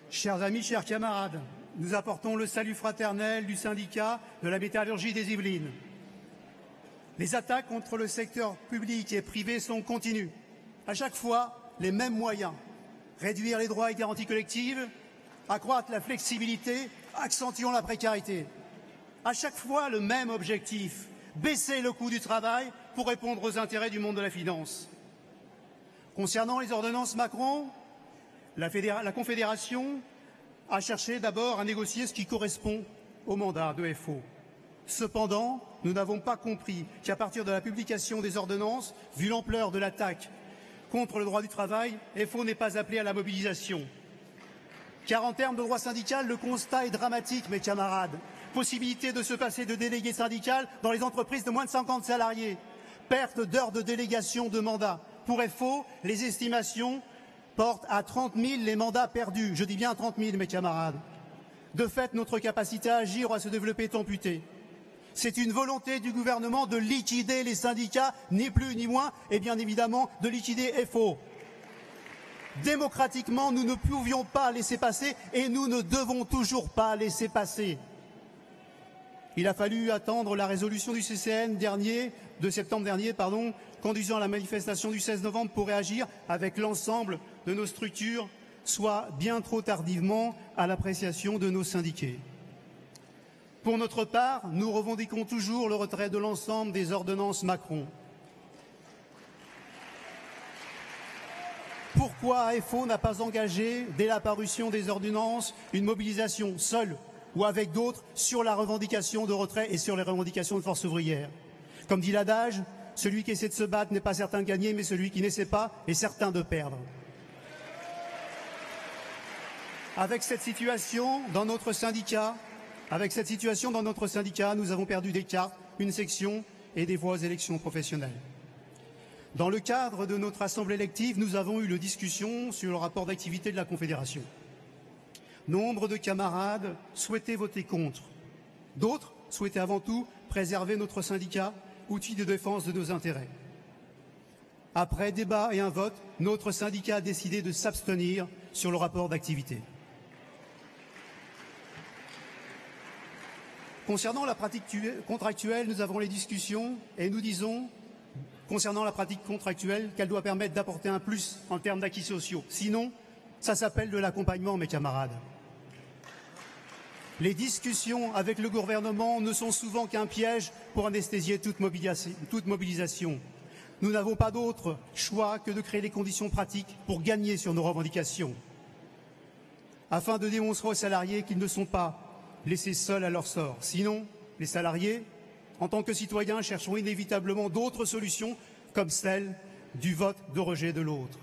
Chers amis, chers camarades, nous apportons le salut fraternel du syndicat de la métallurgie des Yvelines. Les attaques contre le secteur public et privé sont continues. À chaque fois, les mêmes moyens. Réduire les droits et garanties collectives, accroître la flexibilité, accentuant la précarité. À chaque fois, le même objectif, baisser le coût du travail pour répondre aux intérêts du monde de la finance. Concernant les ordonnances Macron, la Confédération a cherché d'abord à négocier ce qui correspond au mandat de FO. Cependant, nous n'avons pas compris qu'à partir de la publication des ordonnances, vu l'ampleur de l'attaque contre le droit du travail, FO n'est pas appelé à la mobilisation. Car en termes de droit syndical, le constat est dramatique, mes camarades. Possibilité de se passer de délégué syndical dans les entreprises de moins de 50 salariés. Perte d'heures de délégation de mandat. Pour FO, les estimations portent à 30 000 les mandats perdus. Je dis bien 30 000, mes camarades. De fait, notre capacité à agir ou à se développer est amputée. C'est une volonté du gouvernement de liquider les syndicats, ni plus ni moins, et bien évidemment de liquider FO. Démocratiquement, nous ne pouvions pas laisser passer et nous ne devons toujours pas laisser passer. Il a fallu attendre la résolution du CCN de septembre dernier, conduisant à la manifestation du 16 novembre pour réagir avec l'ensemble de nos structures, soit bien trop tardivement à l'appréciation de nos syndiqués. Pour notre part, nous revendiquons toujours le retrait de l'ensemble des ordonnances Macron. Pourquoi FO n'a pas engagé, dès la parution des ordonnances, une mobilisation seule ou avec d'autres sur la revendication de retrait et sur les revendications de force ouvrière? Comme dit l'adage, celui qui essaie de se battre n'est pas certain de gagner, mais celui qui n'essaie pas est certain de perdre. Avec cette situation dans notre syndicat, nous avons perdu des cartes, une section et des voix aux élections professionnelles. Dans le cadre de notre assemblée élective, nous avons eu une discussion sur le rapport d'activité de la Confédération. Nombre de camarades souhaitaient voter contre. D'autres souhaitaient avant tout préserver notre syndicat, outil de défense de nos intérêts. Après débat et un vote, notre syndicat a décidé de s'abstenir sur le rapport d'activité. Concernant la pratique contractuelle, nous avons les discussions et nous disons, concernant la pratique contractuelle, qu'elle doit permettre d'apporter un plus en termes d'acquis sociaux. Sinon, ça s'appelle de l'accompagnement, mes camarades. Les discussions avec le gouvernement ne sont souvent qu'un piège pour anesthésier toute mobilisation. Nous n'avons pas d'autre choix que de créer les conditions pratiques pour gagner sur nos revendications, afin de démontrer aux salariés qu'ils ne sont pas laissés seuls à leur sort. Sinon, les salariés, en tant que citoyens, chercheront inévitablement d'autres solutions, comme celle du vote de rejet de l'autre.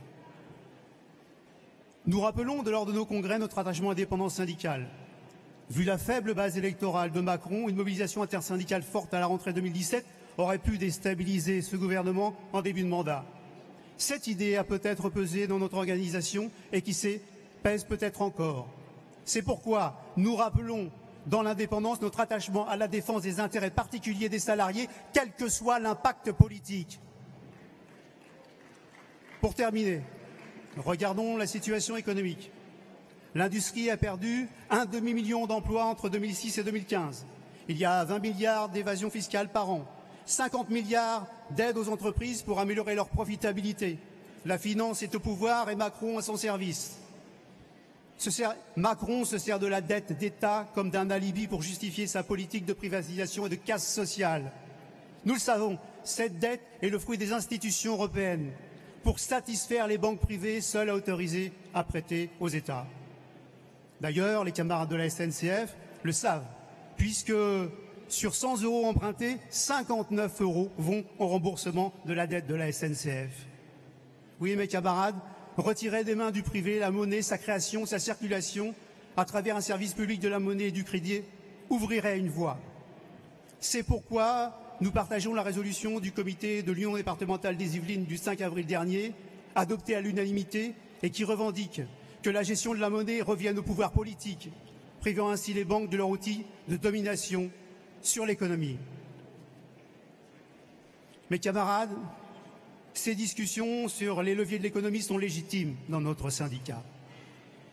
Nous rappelons, lors de nos congrès, notre attachement à l'indépendance syndicale. Vu la faible base électorale de Macron, une mobilisation intersyndicale forte à la rentrée 2017 aurait pu déstabiliser ce gouvernement en début de mandat. Cette idée a peut-être pesé dans notre organisation et qui sait, pèse peut-être encore. C'est pourquoi nous rappelons dans l'indépendance notre attachement à la défense des intérêts particuliers des salariés, quel que soit l'impact politique. Pour terminer, regardons la situation économique. L'industrie a perdu un demi-million d'emplois entre 2006 et 2015. Il y a 20 milliards d'évasion fiscale par an, 50 milliards d'aides aux entreprises pour améliorer leur profitabilité. La finance est au pouvoir et Macron à son service. Macron se sert de la dette d'État comme d'un alibi pour justifier sa politique de privatisation et de casse sociale. Nous le savons, cette dette est le fruit des institutions européennes pour satisfaire les banques privées seules autorisées à prêter aux États. D'ailleurs, les camarades de la SNCF le savent, puisque sur 100 € empruntés, 59 € vont au remboursement de la dette de la SNCF. Oui, mes camarades, retirer des mains du privé la monnaie, sa création, sa circulation, à travers un service public de la monnaie et du crédit, ouvrirait une voie. C'est pourquoi nous partageons la résolution du comité de l'Union départementale des Yvelines du 5 avril dernier, adoptée à l'unanimité et qui revendique que la gestion de la monnaie revienne au pouvoir politique, privant ainsi les banques de leur outil de domination sur l'économie. Mes camarades, ces discussions sur les leviers de l'économie sont légitimes dans notre syndicat.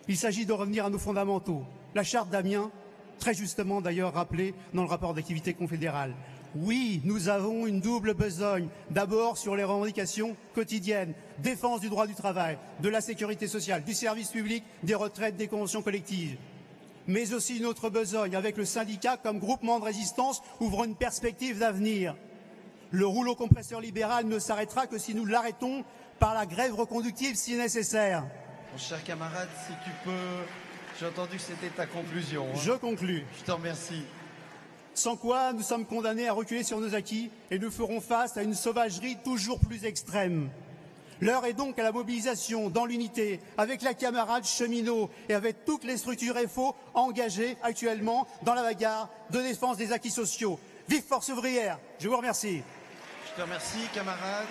Il s'agit de revenir à nos fondamentaux. La charte d'Amiens, très justement d'ailleurs rappelée dans le rapport d'activité confédérale. Oui, nous avons une double besogne. D'abord sur les revendications quotidiennes, défense du droit du travail, de la sécurité sociale, du service public, des retraites, des conventions collectives. Mais aussi une autre besogne avec le syndicat comme groupement de résistance ouvre une perspective d'avenir. Le rouleau compresseur libéral ne s'arrêtera que si nous l'arrêtons par la grève reconductible si nécessaire. Mon cher camarade, si tu peux... J'ai entendu que c'était ta conclusion. Hein. Je conclus. Je te remercie. Sans quoi, nous sommes condamnés à reculer sur nos acquis et nous ferons face à une sauvagerie toujours plus extrême. L'heure est donc à la mobilisation dans l'unité, avec la camarade cheminot et avec toutes les structures FO engagées actuellement dans la bagarre de défense des acquis sociaux. Vive Force ouvrière! Je vous remercie. Je te remercie, camarade.